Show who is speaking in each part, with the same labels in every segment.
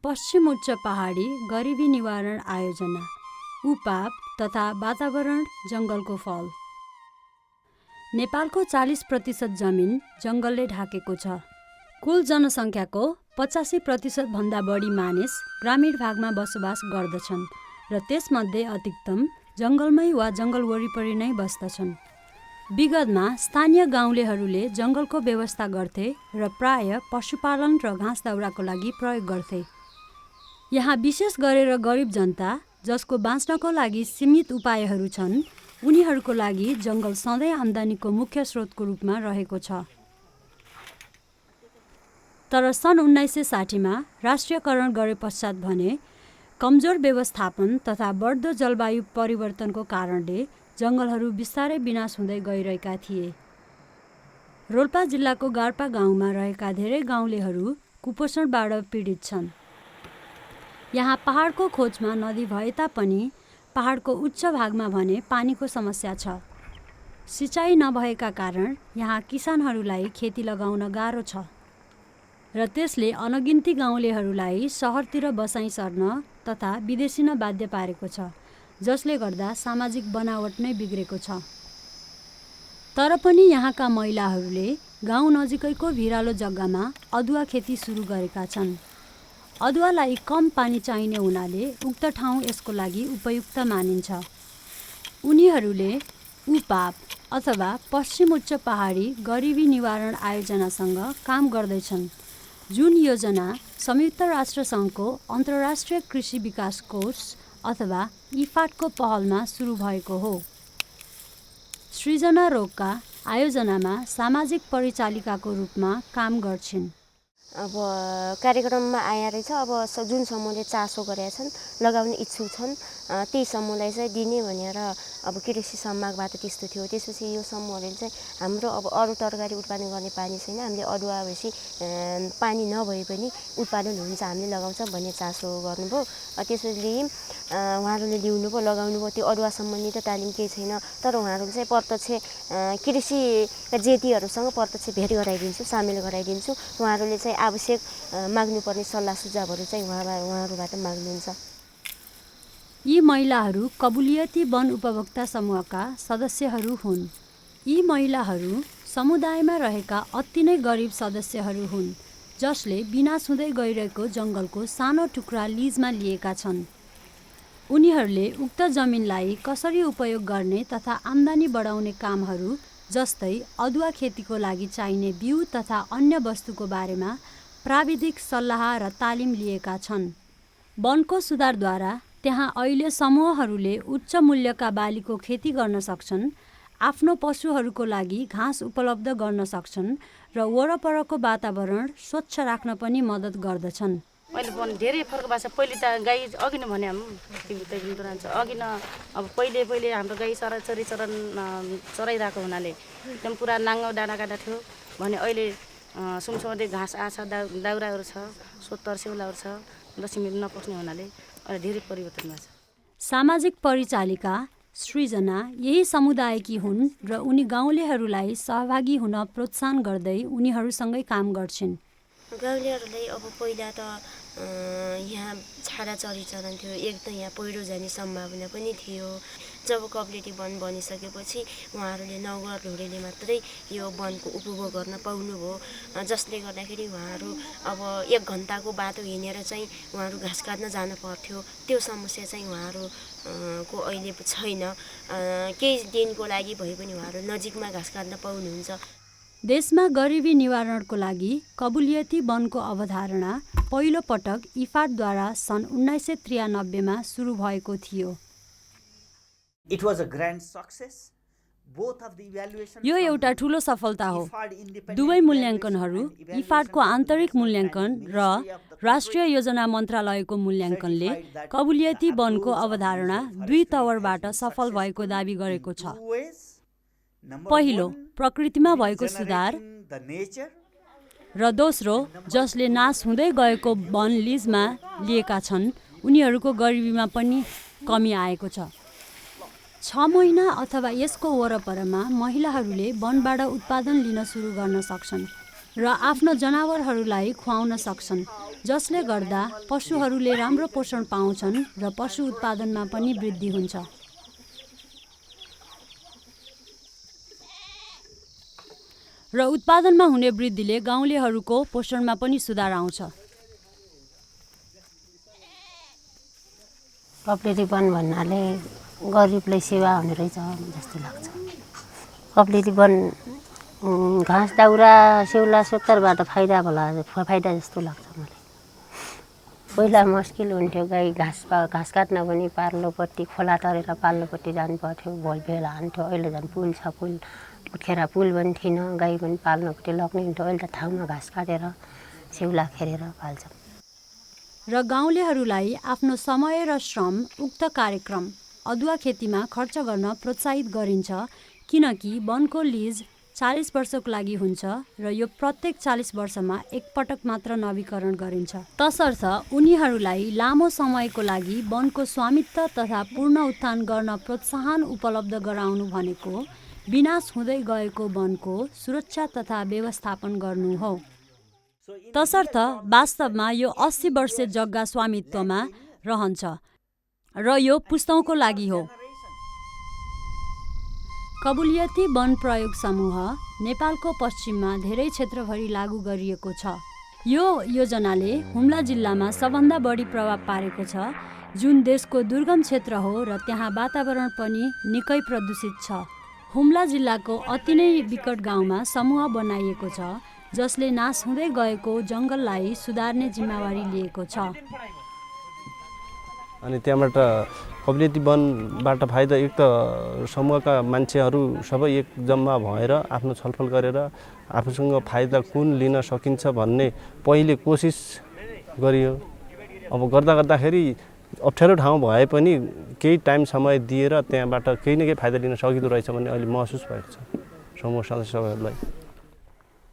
Speaker 1: पश्चिम उच्च पहाडी गरिबी निवारण आयोजना, उपाप तथा वातावरण जङ्गलको फल। नेपालको 40% जमिन जङ्गलले ढाकेको छ। कुल जनसङ्ख्याको 85% भन्दा बढी मानिस ग्रामीण भागमा बसोबास गर्दछन् र त्यसमध्ये अधिकतम जङ्गलमै वा जङ्गल वरिपरि नै बस्दछन्। विगतमा स्थानीय गाउँलेहरूले जङ्गलको व्यवस्था गर्थे र प्राय पशुपालन र घाँस दाउराको लागि प्रयोग गर्थे। यहाँ विशेष गरेर गरिब जनता जसको बाँच्नको लागि सीमित उपायहरू छन्, उनीहरूको लागि जङ्गल सधैँ आम्दानीको मुख्य स्रोतको रूपमा रहेको छ। तर सन् 1960मा राष्ट्रियकरण गरे पश्चात भने कमजोर व्यवस्थापन तथा बढ्दो जलवायु परिवर्तनको कारणले जङ्गलहरू बिस्तारै विनाश हुँदै गइरहेका थिए। रोल्पा जिल्लाको गार्पा गाउँमा रहेका धेरै गाउँलेहरू कुपोषणबाट पीडित छन्। यहाँ पहाडको खोजमा नदी भए तापनि पहाडको उच्च भागमा भने पानीको समस्या छ। सिँचाइ नभएका कारण यहाँ किसानहरूलाई खेती लगाउन गाह्रो छ र त्यसले अनगिन्ती गाउँलेहरूलाई सहरतिर बसाइ सर्न तथा विदेशिन बाध्य पारेको छ, जसले गर्दा सामाजिक बनावट नै बिग्रेको छ। तर पनि यहाँका महिलाहरूले गाउँ नजिकैको भिरालो जग्गामा अदुवा खेती सुरु गरेका छन्। अदुवालाई कम पानी चाहिने हुनाले उक्त ठाउँ यसको लागि उपयुक्त मानिन्छ। उनीहरूले उपाप अथवा पश्चिम उच्च पहाडी गरिबी निवारण आयोजनासँग काम गर्दैछन्, जुन योजना संयुक्त राष्ट्र सङ्घको अन्तर्राष्ट्रिय कृषि विकास कोष अथवा इफाडको पहलमा सुरु भएको हो। सृजना रोगका आयोजनामा सामाजिक परिचालिकाको रूपमा काम गर्छिन्।
Speaker 2: अब कार्यक्रममा आएर रहेछ, अब जुन समूहले चासो गरेका छन्, लगाउने इच्छुक छन्, त्यही समूहलाई चाहिँ दिने भनेर अब कृषि सम्मागबाट त्यस्तो थियो। त्यसपछि यो समूहहरूले चाहिँ हाम्रो अब अरू तरकारी उत्पादन गर्ने पानी छैन, हामीले अदुवा बेसी पानी नभए पनि उत्पादन हुन्छ, हामीले लगाउँछ भन्ने चासो गर्नुभयो। त्यसपछि उहाँहरूले ल्याउनुभयो, लगाउनुभयो। त्यो अदुवा सम्बन्धी त तालिम केही छैन, तर उहाँहरूले चाहिँ प्रत्यक्ष कृषिका जेटीहरूसँग प्रत्यक्ष भेट गराइदिन्छु, सामेल गराइदिन्छु। उहाँहरूले चाहिँ आवश्यक माग्नुपर्ने सल्लाह सुझावहरू चाहिँ उहाँहरूबाट माग्नुहुन्छ।
Speaker 1: यी महिलाहरू कबुलियती वन उपभोक्ता समूहका सदस्यहरू हुन्। यी महिलाहरू समुदायमा रहेका अति नै गरिब सदस्यहरू हुन्, जसले विनाश हुँदै गइरहेको जङ्गलको सानो टुक्रा लिजमा लिएका छन्। उनीहरूले उक्त जमिनलाई कसरी उपयोग गर्ने तथा आम्दानी बढाउने कामहरू जस्तै अदुवा खेतीको लागि चाहिने बिउ तथा अन्य वस्तुको बारेमा प्राविधिक सल्लाह र तालिम लिएका छन्। वनको सुधारद्वारा त्यहाँ अहिले समूहहरूले उच्च मूल्यका बालीको खेती गर्न सक्छन्, आफ्नो पशुहरूको लागि घाँस उपलब्ध गर्न सक्छन् र वरपरको वातावरण स्वच्छ राख्न पनि मद्दत गर्दछन्।
Speaker 3: अहिले पनि धेरै फरक भएको छ। पहिले त गाई अघि नै भने अघि न अब पहिले हाम्रो गाई चराइरहेको हुनाले एकदम पुरा नाङ्गो डाँडा काँडा थियो भने अहिले सुमसुमाउँदै घाँस आछ, दाउराहरू छ, सोत्तर सेउलाहरू छ, दक्षिण नपस्ने हुनाले अहिले धेरै परिवर्तन भएको छ।
Speaker 1: सामाजिक परिचालिका सृजना यही समुदायकी हुन् र उनी गाउँलेहरूलाई सहभागी हुन प्रोत्साहन गर्दै उनीहरूसँगै काम गर्छिन्।
Speaker 2: गाउँलेहरूलाई अब पहिला त यहाँ छाडा चरी चलन थियो, एक त यहाँ पहिरो जाने सम्भावना पनि थियो। जब कम्युनिटी वन बनिसकेपछि उहाँहरूले नगर ढोडेले मात्रै यो वनको उपभोग गर्न पाउनुभयो, जसले गर्दाखेरि उहाँहरू अब 1 घन्टाको बाटो हिँडेर चाहिँ उहाँहरू घाँस काट्न जानु पर्थ्यो। त्यो समस्या चाहिँ उहाँहरूको अहिले छैन। केही दिनको लागि भए पनि उहाँहरू नजिकमा घाँस काट्न पाउनुहुन्छ।
Speaker 1: देशमा गरिबी निवारणको लागि कबुलियती वनको अवधारणा पहिलो पटक इफाडद्वारा सन् 1993मा सुरु भएको थियो। यो एउटा ठूलो सफलता हो। दुवै मूल्याङ्कनहरू, इफाडको आन्तरिक मूल्याङ्कन र राष्ट्रिय योजना मन्त्रालयको मूल्याङ्कनले कबुलियती वनको अवधारणा 2 तवरबाट सफल भएको दाबी गरेको छ। पहिलो, प्रकृतिमा भएको सुधार, र दोस्रो, जसले नाश हुँदै गएको वन लिजमा लिएका छन्, उनीहरूको गरिबीमा पनि कमी आएको छ। 6 महिना अथवा यसको वरपरमा महिलाहरूले वनबाट उत्पादन लिन सुरु गर्न सक्छन् र आफ्नो जनावरहरूलाई खुवाउन सक्छन्। जसले गर्दा पशुहरूले राम्रो पोषण पाउँछन् र पशु उत्पादनमा पनि वृद्धि हुन्छ। र उत्पादनमा हुने वृद्धिले गाउँलेहरूको पोषणमा पनि सुधार आउँछ।
Speaker 4: कप्लेटी वन भन्नाले गरिबलाई सेवा हुने रहेछ जस्तो लाग्छ। कप्लेटी वन घाँस दाउरा सेउला सोत्तरबाट फाइदा जस्तो लाग्छ मलाई। पहिला मुस्किल हुन्थ्यो, गाई घाँस काट्न पनि पार्लोपट्टि खोला तरेर पार्लोपट्टि जानु पर्थ्यो, भोलबेला हान्थ्यो। अहिले झन् पुल छ, पुल उठेर पुल पनि थिएन, गाई पनि पाल्नुपट्टि लग्ने हुन्थ्यो। अहिले त ठाउँमा घाँस काटेर सेउला खेरेर पाल्छ।
Speaker 1: र गाउँलेहरूलाई आफ्नो समय र श्रम उक्त कार्यक्रम अदुवा खेतीमा खर्च गर्न प्रोत्साहित गरिन्छ, किनकि वनको लिज 40 वर्षको लागि हुन्छ र यो प्रत्येक 40 वर्षमा एकपटक मात्र नवीकरण गरिन्छ। तसर्थ उनीहरूलाई लामो समयको लागि वनको स्वामित्व तथा पूर्ण उत्थान गर्न प्रोत्साहन उपलब्ध गराउनु भनेको विनाश हुँदै गएको वनको सुरक्षा तथा व्यवस्थापन गर्नु हो। तसर्थ वास्तवमा यो 80 वर्षे जग्गा स्वामित्वमा रहन्छ र यो पुस्तौँको लागि हो। कबुलियती वन प्रयोग समूह नेपालको पश्चिममा धेरै क्षेत्रभरि लागू गरिएको छ। यो योजनाले हुम्ला जिल्लामा सबभन्दा बढी प्रभाव पारेको छ, जुन देशको दुर्गम क्षेत्र हो र त्यहाँ वातावरण पनि निकै प्रदूषित छ। हुम्ला जिल्लाको अति नै विकट गाउँमा समूह बनाइएको छ, जसले नाश हुँदै गएको जङ्गललाई सुधार्ने जिम्मेवारी लिएको छ।
Speaker 5: अनि त्यहाँबाट कबुलियती वनबाट फाइदा एक त समूहका मान्छेहरू सबै एक जम्मा भएर आफ्नो छलफल गरेर आफूसँग फाइदा कुन लिन सकिन्छ भन्ने पहिले कोसिस गरियो। अब गर्दाखेरि अप्ठ्यारो ठाउँ भए पनि केही टाइम समय दिएर त्यहाँबाट केही न केही फाइदा लिन सकिँदो रहेछ भन्ने अहिले महसुस भएको छ समूह सदस्यहरूलाई।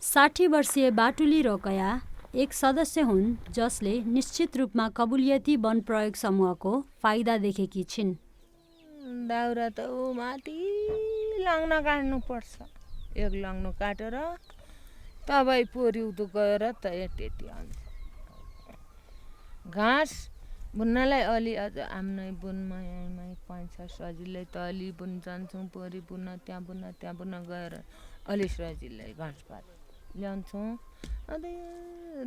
Speaker 1: 60 वर्षीय बाटुली रोकया एक सदस्य हुन् जसले निश्चित रूपमा कबुलियती वन प्रयोग समूहको फाइदा देखेकी छिन्।
Speaker 6: दाउरा त माथि लाङ्न काट्नु पर्छ, एक लाङ्नु काटेर तबै पोरी उदो गएर त त्यति आउँछ। घाँस बुन्नलाई अलि अझ आफ्नै बुनमा यहीँमै पाइन्छ सजिलै, त अलि बुन जान्छौँ, पोरी बुन्न त्यहाँ बुन्न गएर अलि सजिलै घाँस पात ल्याउँछौँ। अन्त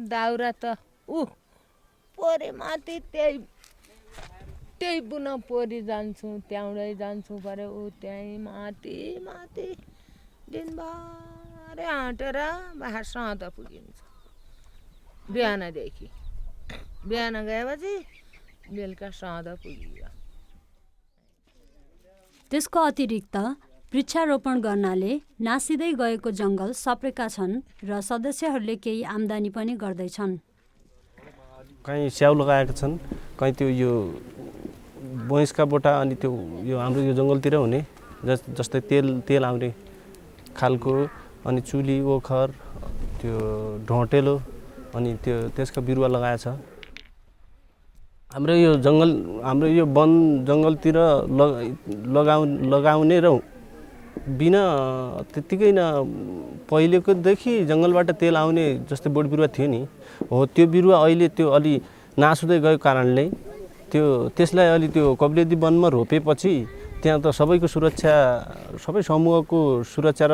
Speaker 6: दाउरा त पोरी माथि त्यही बुन पोरी जान्छौँ, त्यहाँबाटै जान्छौँ पऱ्यो त्यहीँ माथि दिनभरि हाँटेर बाहिर सधैँ पुगिन्छ। बिहानदेखि बिहान गएपछि बेलुका सधैँ पुगियो।
Speaker 1: त्यसको अतिरिक्त वृक्षारोपण गर्नाले नासिँदै गएको जङ्गल सप्रेका छन् र सदस्यहरूले केही आम्दानी पनि गर्दैछन्।
Speaker 5: कहीँ स्याउ लगाएका छन्, कहीँ त्यो यो भैँसका बोटा, अनि त्यो यो हाम्रो यो जङ्गलतिर हुने जस्तै तेल आउने खालको, अनि चुली ओखर, त्यो ढोँटेलो, अनि त्यसका बिरुवा लगाएछ। हाम्रो यो वन जङ्गलतिर लगाउने र बिना त्यत्तिकै न पहिलेकोदेखि जङ्गलबाट तेल आउने जस्तै बोट बिरुवा थियो नि, हो त्यो बिरुवा अहिले त्यो अलि नास हुँदै गएको कारणले त्यसलाई अलि त्यो कबुलियती वनमा रोपेपछि त्यहाँ त सबैको सुरक्षा, सबै समूहको सुरक्षा र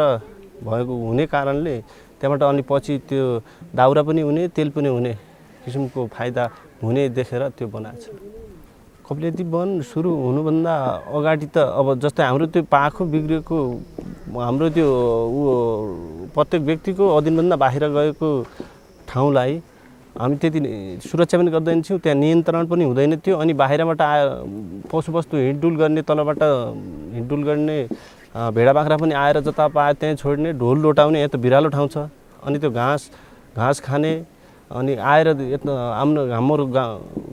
Speaker 5: भएको हुने कारणले त्यहाँबाट अनि पछि त्यो दाउरा पनि हुने, तेल पनि हुने किसिमको फाइदा हुने देखेर त्यो बनाएको छ। कबुलियती वन सुरु हुनुभन्दा अगाडि त अब जस्तै हाम्रो त्यो पाखो बिग्रेको, हाम्रो त्यो प्रत्येक व्यक्तिको अधीनभन्दा बाहिर गएको ठाउँलाई हामी त्यति सुरक्षा पनि गर्दैन थियौँ, त्यहाँ नियन्त्रण पनि हुँदैन थियो। अनि बाहिरबाट पशुवस्तु हिँडडुल गर्ने, तलबाट हिँडडुल गर्ने भेडा बाख्रा पनि आएर जता पाए त्यहीँ छोड्ने, ढोल लोटाउने, यहाँ त बिरालो ठाउँ छ। अनि त्यो घाँस खाने, अनि आएर हाम्रो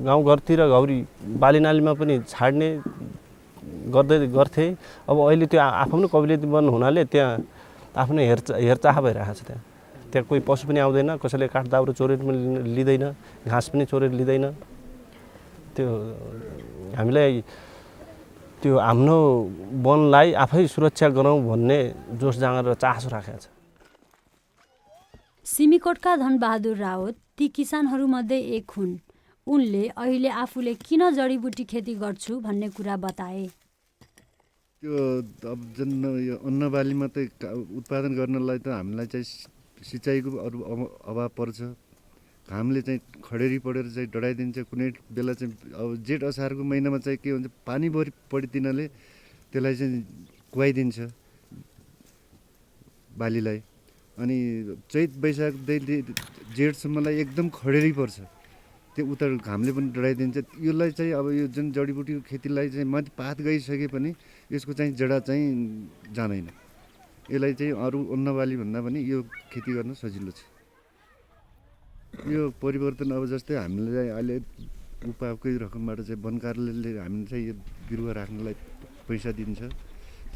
Speaker 5: गाउँघरतिर घौरी बालीनालीमा पनि छाड्ने गर्थे। अब अहिले त्यो आफ्नो कबुलियती वन हुनाले त्यहाँ आफ्नो हेरचाह भइरहेको छ। त्यहाँ कोही पशु पनि आउँदैन, कसैले काठ दाउरा चोरेर पनि लिँदैन, घाँस पनि चोरेर लिँदैन। त्यो हामीलाई त्यो हाम्रो वनलाई आफै सुरक्षा गरौँ भन्ने जोस जाँगर र चासो राखेको छ।
Speaker 1: सिमीकोटका धनबहादुर राउत ती किसानहरूमध्ये एक हुन्। उनले अहिले आफूले किन जडीबुटी खेती गर्छु भन्ने कुरा बताए।
Speaker 7: त्यो अब जुन यो अन्नबाली मात्रै उत्पादन गर्नलाई त हामीलाई चाहिँ सिँचाइको अरू अभाव पर्छ। घामले चाहिँ खडेरी परेर चाहिँ डढाइदिन्छ। कुनै बेला चाहिँ अब जेठ असारको महिनामा चाहिँ के हुन्छ, पानी परिदिनाले त्यसलाई चाहिँ कुहाइदिन्छ बालीलाई। अनि चैत वैशाखदेखि जेठसम्मलाई एकदम खडेरी पर्छ, त्यो उता घामले पनि डढाइदिन्छ। यसलाई चाहिँ अब यो जुन जडीबुटीको खेतीलाई चाहिँ माथि पात गइसके पनि यसको चाहिँ जडा चाहिँ जाँदैन। यसलाई चाहिँ अरू अन्नबाली भन्दा पनि यो खेती गर्न सजिलो छ। यो परिवर्तन अब जस्तै हामीलाई अहिले उपायकै रकमबाट चाहिँ वन कार्यालयले हामीले चाहिँ यो बिरुवा राख्नलाई पैसा दिन्छ।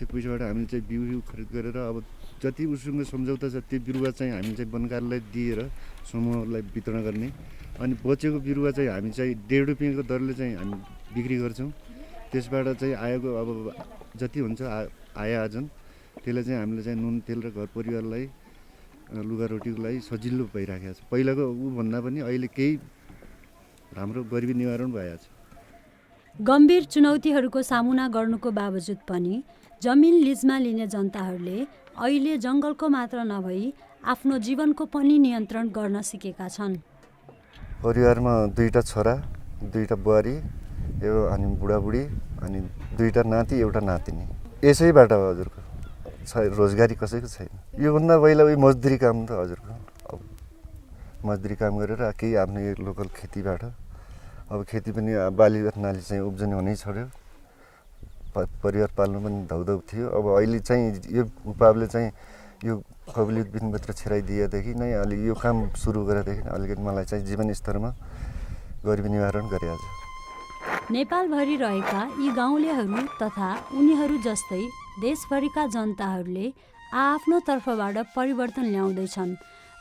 Speaker 7: त्यो पैसाबाट हामीले चाहिँ बिउ खरिद गरेर अब जति उसँग सम्झौता छ त्यो बिरुवा चाहिँ हामी चाहिँ वन कार्यालय दिएर समूहलाई वितरण गर्ने। अनि बचेको बिरुवा चाहिँ हामी चाहिँ 1.5 रुपियाँको दरले चाहिँ हामी बिक्री गर्छौँ। त्यसबाट चाहिँ आएको अब जति हुन्छ आय आर्जन त्यसलाई चाहिँ हामीले चाहिँ नुन तेल र घर परिवारलाई लुगारोटीको लागि सजिलो भइराखेको छ। पहिलाको भन्दा पनि अहिले केही राम्रो गरिबी निवारण भइरहेको छ।
Speaker 1: गम्भीर चुनौतीहरूको सामना गर्नुको बावजुद पनि जमिन लिजमा लिने जनताहरूले अहिले जङ्गलको मात्र नभई आफ्नो जीवनको पनि नियन्त्रण गर्न सिकेका छन्।
Speaker 7: परिवारमा 2टा छोरा, 2टा बुहारी, अनि बुढाबुढी, अनि 2टा नाति, एउटा नातिनी। यसैबाट हजुरको रोजगारी कसैको छैन। योभन्दा पहिला मजदुरी काम त हजुरको अब मजदुरी काम गरेर केही आफ्नो यो लोकल खेतीबाट अब खेती पनि बाली नाली चाहिँ उब्जनी हुनै छोड्यो। परिवार पाल्नु पनि धौधौ थियो। अब अहिले चाहिँ यो उपायले चाहिँ यो कबुलियत बिनपत्र छिराइदिएदेखि नै अलि यो काम सुरु गरेदेखि अलिकति मलाई चाहिँ जीवन स्तरमा गरिबी निवारण गरिएको छ।
Speaker 1: नेपालभरि रहेका यी गाउँलेहरू तथा उनीहरू जस्तै देशभरिका जनताहरूले आफ्नो तर्फबाट परिवर्तन ल्याउँदैछन्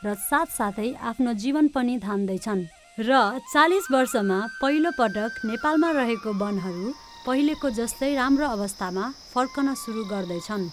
Speaker 1: र साथसाथै आफ्नो जीवन पनि धान्दैछन् र 40 वर्षमा पहिलो पटक नेपालमा रहेको वनहरू पहिलेको जस्तै राम्रो अवस्थामा फर्कन सुरु गर्दैछन्।